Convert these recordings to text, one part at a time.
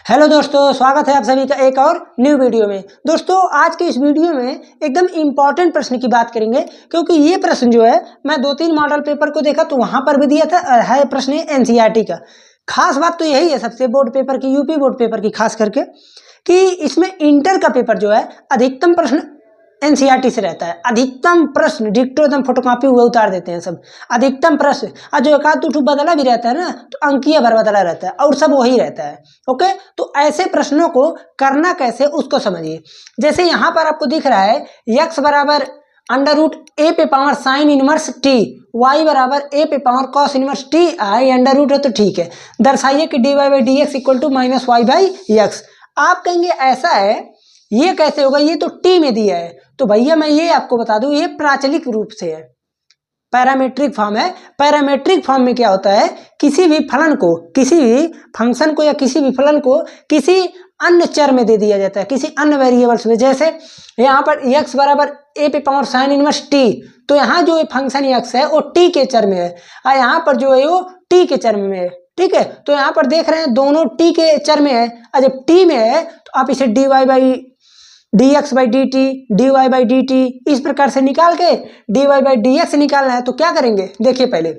Hello दोस्तों, स्वागत है आप सभी का एक और न्यू वीडियो में। दोस्तों आज की इस वीडियो में एकदम इम्पॉर्टेंट प्रश्न की बात करेंगे, क्योंकि ये प्रश्न जो है मैं 2-3 मॉडल पेपर को देखा तो वहां पर भी दिया था, है प्रश्न एनसीईआरटी का। खास बात तो यही है सबसे बोर्ड पेपर की, यूपी बोर्ड पेपर की खास करके, कि इसमें इंटर का पेपर जो है अधिकतम प्रश्न एनसीईआरटी से रहता है। अधिकतम प्रश्न डिक्टो एकदम फोटोकॉपी हुए उतार देते हैं सब, अधिकतम प्रश्न। और जो एक आध दो बदला भी रहता है ना, तो अंकीय भर बदला रहता है और सब वही रहता है। ओके, तो ऐसे प्रश्नों को करना कैसे उसको समझिए। जैसे यहाँ पर आपको दिख रहा है x बराबर अंडर रूट ए पे power sine inverse t, y बराबर ए पे पावर कॉस इनवर्स टी आई, अंडर रूट है तो ठीक है। दर्शाइए कि dy by d x equal to minus y by x. आप कहेंगे ऐसा है, ये कैसे होगा, ये तो टी में दिया है। तो भैया मैं ये आपको बता दूं, ये प्राचलिक रूप से है, पैरामीट्रिक फॉर्म है। पैरामीट्रिक फॉर्म में क्या होता है, किसी भी फलन को, किसी भी फंक्शन को या किसी भी फलन को किसी अन्य चर में दे दिया जाता है, किसी अन्य वेरिएबल्स में। जैसे यहाँ पर x बराबर ए पे पावर साइन इनवर्स टी, तो यहाँ जो फंक्शन x है वो t के चर में है, और यहाँ पर जो है वो t के चर में है। ठीक है, तो यहाँ पर देख रहे हैं दोनों t के चर में है, और जब t में है तो आप इसे dy by d x by d t, d y by d t इस प्रकार से निकाल के d y by d x निकालना है। तो क्या करेंगे, देखिए पहले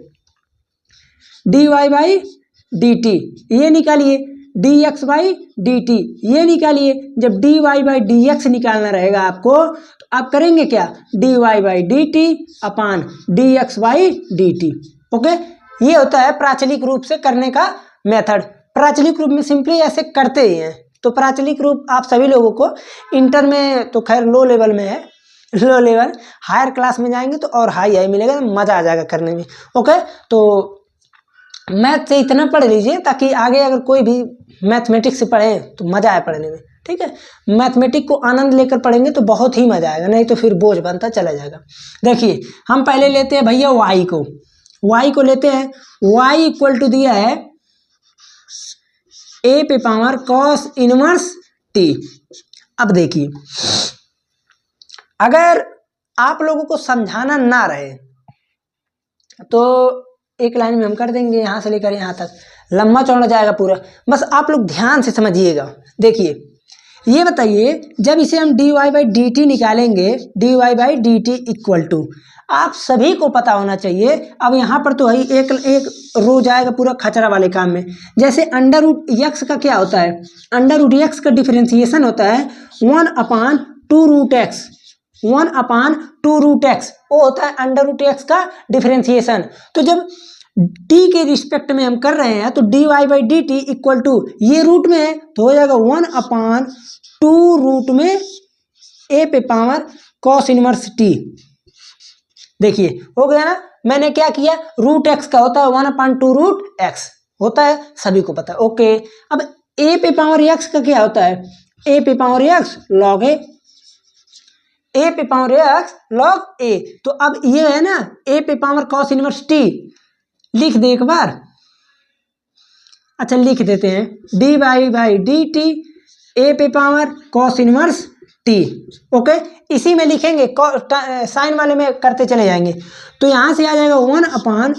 d y by d t ये निकालिए, d x by d t ये निकालिए। जब d y by d x निकालना रहेगा आपको, तो आप करेंगे क्या, d y by d t upon d x by d t. Okay, ये होता है प्राचलिक रूप से करने का मेथड। प्राचलिक रूप में सिंपली ऐसे करते ही हैं। तो प्राचलिक रूप आप सभी लोगों को इंटर में तो खैर लो लेवल में है, लो लेवल, हायर क्लास में जाएंगे तो और हाई हाई मिलेगा, तो मज़ा आ जाएगा करने में। ओके, तो मैथ से इतना पढ़ लीजिए ताकि आगे अगर कोई भी मैथमेटिक्स से पढ़े तो मज़ा आए पढ़ने में। ठीक है, मैथमेटिक्स को आनंद लेकर पढ़ेंगे तो बहुत ही मज़ा आएगा, नहीं तो फिर बोझ बनता चला जाएगा। देखिए हम पहले लेते हैं भैया वाई को लेते हैं। वाई इक्वल टू दिया है ए पे पावर कॉस इनवर्स टी। अब देखिए, अगर आप लोगों को समझाना ना रहे तो एक लाइन में हम कर देंगे, यहां से लेकर यहां तक लंबा चौड़ा जाएगा पूरा, बस आप लोग ध्यान से समझिएगा। देखिए ये बताइए, जब इसे हम d y by d t निकालेंगे, d y by d t equal to, आप सभी को पता होना चाहिए। अब यहाँ पर तो है एक रो जाएगा पूरा खचरा वाले काम में। जैसे अंडर रूट एक्स का क्या होता है, अंडर रूट एक्स का डिफरेंशिएशन होता है 1 अपान 2 रूट एक्स, 1 अपान 2 रूट एक्स, वो होता है अंडर रूट एक्स का डिफरेंशिएशन। तो जब t के रिस्पेक्ट में हम कर रहे हैं तो d y by d t equal to, ये रूट में है तो हो जाएगा 1 अपान 2 रूट में ए पे पावर कॉस इनवर्स टी। देखिए हो गया ना, मैंने क्या किया, रूट एक्स का होता है 1 अपान 2 रूट एक्स होता है, सभी को पता है। ओके, अब ए पे पावर एक्स का क्या होता है, ए पे पावर एक्स लॉग ए, ए पे पावर एक्स लॉग ए। तो अब ये है ना ए पे पावर कॉस इनवर्स टी, लिख दे एक बार। अच्छा लिख देते हैं d y by d t a पे power cos inverse t. Okay, इसी में लिखेंगे, साइन वाले में करते चले जाएंगे। तो यहां से आ जाएगा 1 अपान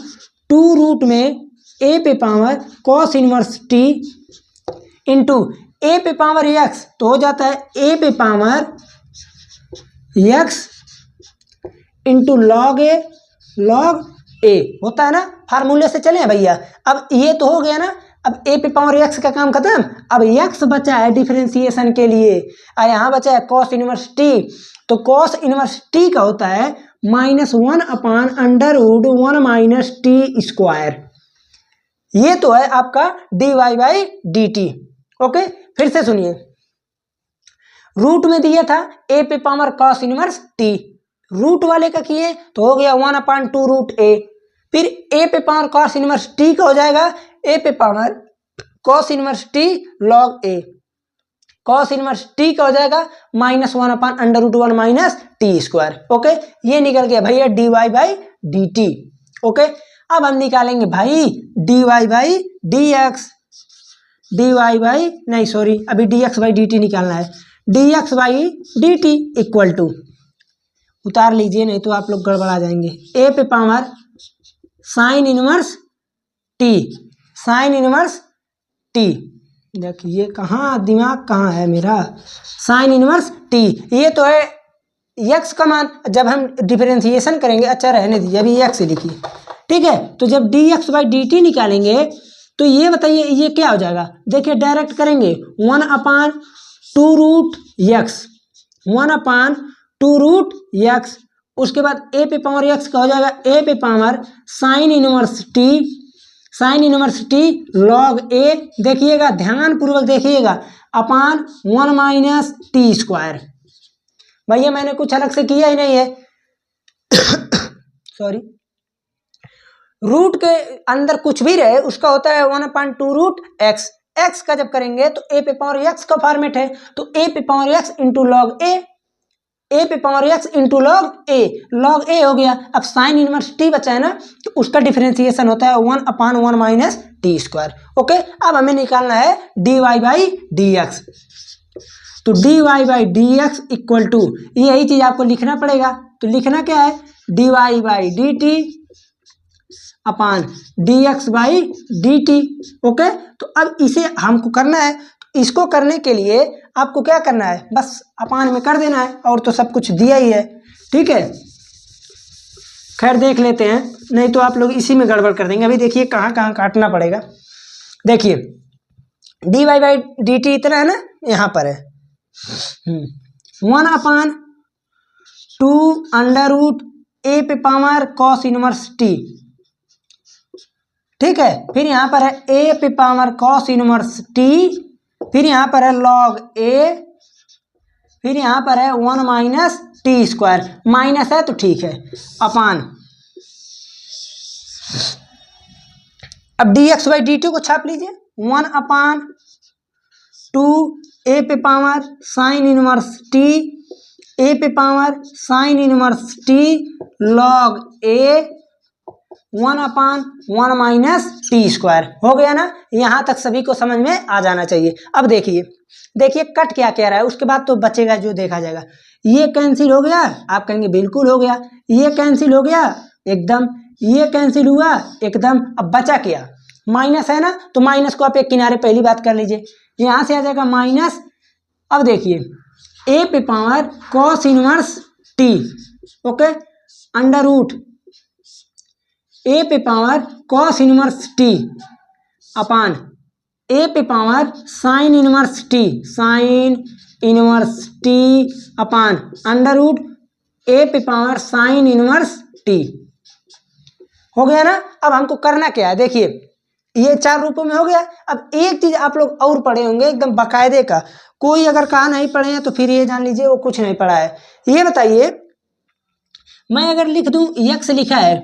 2 रूट में ए पे power cos inverse t into a पे पावर एक्स, तो हो जाता है ए पे power x into log a होता है ना। फार्मूले से चले भैया, अब ये तो हो गया ना। अब ए पे पावर एक्स का काम खत्म, अब एक्स बचा है डिफरेंशिएशन के लिए, और यहाँ बचा है कॉस इनवर्स टी। तो कॉस इनवर्स टी का होता है -1 upon under root 1 minus t square. ये तो है आपका d y by d t. Okay, फिर से सुनिए, रूट में दिया था ए पे power cos inverse t, root वाले का किए तो हो गया 1 अपान 2 रूट ए। फिर ए पे पावर कॉस इनवर्स टी का हो जाएगा ए पे power cos inverse t log a, cos inverse t का हो जाएगा -1 upon under root 1 minus t square. Okay, ये निकल गया भैया d y by d t. Okay, अब हम निकालेंगे भाई d y by d x, d y by नहीं सॉरी, अभी d x by d t निकालना है। D x by d t equal to, उतार लीजिए नहीं तो आप लोग गड़बड़ा जाएंगे, ए पे power sine inverse t, sine inverse T देखिए कहाँ दिमाग कहाँ है मेरा, साइन इनवर्स टी, ये तो है यक्स का मान। जब हम डिफरेंशिएशन करेंगे, अच्छा रहने दीजिए अभी यक्स लिखिए, ठीक है। तो जब D x by d t निकालेंगे तो ये बताइए ये क्या हो जाएगा, देखिए डायरेक्ट करेंगे 1/2√x, 1/2√x, उसके बाद ए पे पावर एक्स का हो जाएगा ए पे power sine inverse t, sine inverse t log a, देखिएगा ध्यान पूर्वक देखिएगा, अपान 1 - t²। भैया मैंने कुछ अलग से किया ही नहीं है सॉरी। रूट के अंदर कुछ भी रहे उसका होता है 1/2√x, x का जब करेंगे तो ए पे पावर x का फॉर्मेट है, तो ए पे पावर x इंटू लॉग ए, ए पे पावर x इंटू लॉग ए, लॉग ए हो गया। अब साइन इनवर्स टी बचा है ना, तो उसका डिफरेंशिएशन होता है 1/1 - t²। ओके, अब हमें निकालना है dy बाई डी एक्स, तो dy by d x equal to, यही चीज आपको लिखना पड़ेगा। तो लिखना क्या है, dy by d t upon d x by d t. Okay, तो अब इसे हमको करना है, तो इसको करने के लिए आपको क्या करना है, बस अपान में कर देना है, और तो सब कुछ दिया ही है, ठीक है। खैर देख लेते हैं, नहीं तो आप लोग इसी में गड़बड़ कर देंगे। अभी देखिए कहाँ कहाँ काटना पड़ेगा, देखिए d y by d t इतना है ना, यहाँ पर है 1/2 ए पे पावर कॉस इनवर्स टी, ठीक है। फिर यहाँ पर है ए पे पावर कॉस इनवर्स टी, फिर यहाँ पर है लॉग ए, फिर यहाँ पर है 1 - t², माइनस है तो ठीक है, अपान, अब d x by d t को छाप लीजिए 1/2 ए पे power sine inverse t, a पे power sine inverse t log a 1/1 - t²। हो गया ना, यहाँ तक सभी को समझ में आ जाना चाहिए। अब देखिए देखिए कट क्या कह रहा है, उसके बाद तो बचेगा जो देखा जाएगा। ये कैंसिल हो गया, आप कहेंगे बिल्कुल हो गया, ये कैंसिल हो गया एकदम, ये कैंसिल हुआ एकदम। अब बचा क्या, माइनस है ना, तो माइनस को आप एक किनारे पहली बात कर लीजिए, यहाँ से आ जाएगा माइनस। अब देखिए ए पे power cos inverse t, okay, under root ए पे power cos inverse t upon a पे power sine inverse t, sine inverse t upon under root ए पे पावर साइन इनवर्स टी। हो गया ना। अब हमको करना क्या है, देखिए ये 4 रूपों में हो गया। अब एक चीज आप लोग और पढ़े होंगे एकदम बाकायदे का, कोई अगर कहा नहीं पढ़े हैं तो फिर ये जान लीजिए वो कुछ नहीं पढ़ा है। ये बताइए, मैं अगर लिख दूं यक्स लिखा है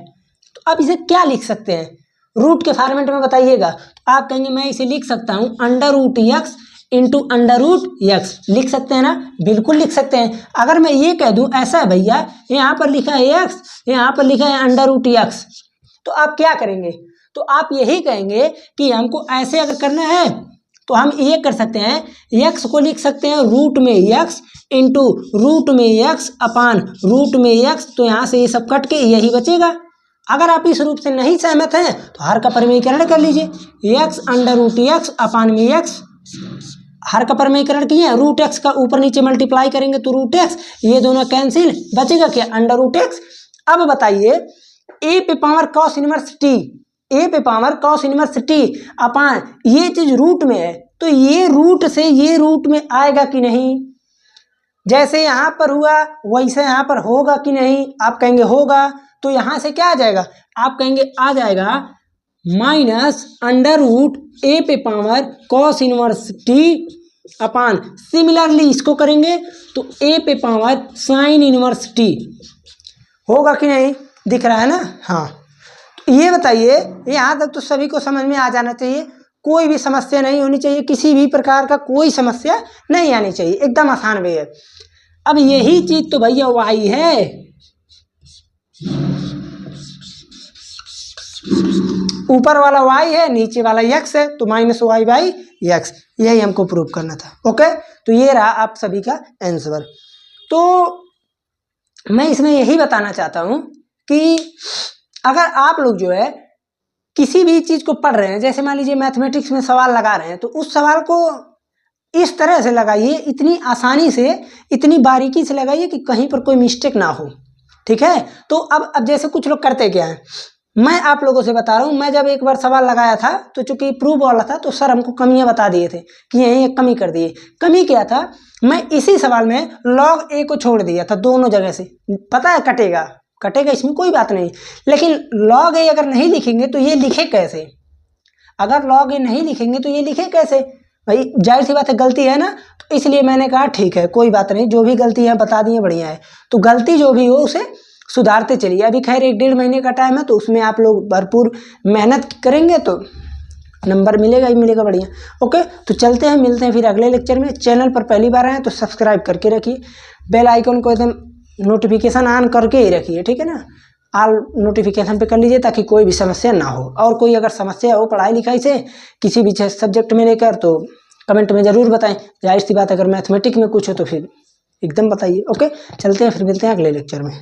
तो आप इसे क्या लिख सकते हैं, रूट के फॉर्मेट में बताइएगा। तो आप कहेंगे मैं इसे लिख सकता हूं under root x into under root x, लिख सकते हैं ना, बिल्कुल लिख सकते हैं। अगर मैं ये कह दूं ऐसा है भैया, यहाँ पर लिखा है यक्स, यहाँ पर लिखा है अंडर रूट यक्स, तो आप क्या करेंगे, तो आप यही कहेंगे कि हमको ऐसे अगर करना है तो हम ये कर सकते हैं, यक्स को लिख सकते हैं रूट में यक्स इंटू रूट में यक्स अपान रूट में यक्स, तो यहाँ से ये सब कट के यही बचेगा। अगर आप इस रूप से नहीं सहमत हैं तो हर का परिमेयीकरण कर लीजिए, यक्स अंडर रूट यक्स अपान में यक्स, हर का परिमेयीकरण किए, रूट एक्स का ऊपर नीचे मल्टीप्लाई करेंगे तो रूट एक्स, ये दोनों कैंसिल, बचेगा क्या अंडर रूट एक्स। अब बताइए ए पे power cos inverse t, a पे पावर कॉस इनवर्स टी अपान ये चीज रूट में है, तो ये रूट से ये रूट में आएगा कि नहीं, जैसे यहाँ पर हुआ वैसे यहाँ पर होगा कि नहीं, आप कहेंगे होगा, तो यहाँ से क्या आ जाएगा, आप कहेंगे आ जाएगा माइनस अंडर रूट ए पे पावर कॉस इनवर्स टी अपान, सिमिलरली इसको करेंगे तो ए पे पावर साइन इनवर्स टी, होगा कि नहीं, दिख रहा है ना। हाँ, तो ये बताइए, यहाँ तक तो सभी को समझ में आ जाना चाहिए, कोई भी समस्या नहीं होनी चाहिए, किसी भी प्रकार का कोई समस्या नहीं आनी चाहिए, एकदम आसान वे है। अब यही चीज तो भैया वाई है, ऊपर वाला y है नीचे वाला x है, तो माइनस वाई बाई एक्स, यही हमको प्रूव करना था। ओके, तो ये रहा आप सभी का आंसर। तो मैं इसमें यही बताना चाहता हूं कि अगर आप लोग जो है किसी भी चीज़ को पढ़ रहे हैं, जैसे मान लीजिए मैथमेटिक्स में सवाल लगा रहे हैं, तो उस सवाल को इस तरह से लगाइए, इतनी आसानी से, इतनी बारीकी से लगाइए कि कहीं पर कोई मिस्टेक ना हो। ठीक है। तो अब जैसे कुछ लोग करते क्या है, मैं आप लोगों से बता रहा हूँ, मैं जब एक बार सवाल लगाया था तो चूंकि प्रूफ वाला था तो सर हमको कमियां बता दिए थे कि यही एक कमी कर दिए। कमी क्या था, मैं इसी सवाल में log a को छोड़ दिया था दोनों जगह से। पता है कटेगा इसमें कोई बात नहीं, लेकिन log a अगर नहीं लिखेंगे तो ये लिखे कैसे? अगर log a नहीं लिखेंगे तो ये लिखे कैसे भाई? जाहिर सी बात है गलती है ना। तो इसलिए मैंने कहा ठीक है कोई बात नहीं, जो भी गलती है बता दिए, बढ़िया है। तो गलती जो भी हो उसे सुधारते चलिए। अभी खैर 1-1.5 महीने का टाइम है, तो उसमें आप लोग भरपूर मेहनत करेंगे तो नंबर मिलेगा ही मिलेगा, बढ़िया। ओके, तो चलते हैं, मिलते हैं फिर अगले लेक्चर में। चैनल पर पहली बार आए तो सब्सक्राइब करके रखिए, बेल आइकन को एकदम नोटिफिकेशन ऑन करके ही रखिए, ठीक है ना। ऑल नोटिफिकेशन पे कर लीजिए ताकि कोई भी समस्या ना हो। और कोई अगर समस्या हो पढ़ाई लिखाई से किसी भी सब्जेक्ट में लेकर तो कमेंट में ज़रूर बताएं। जाहिर सी बात अगर मैथमेटिक्स में कुछ हो तो फिर एकदम बताइए। ओके, चलते हैं, फिर मिलते हैं अगले लेक्चर में।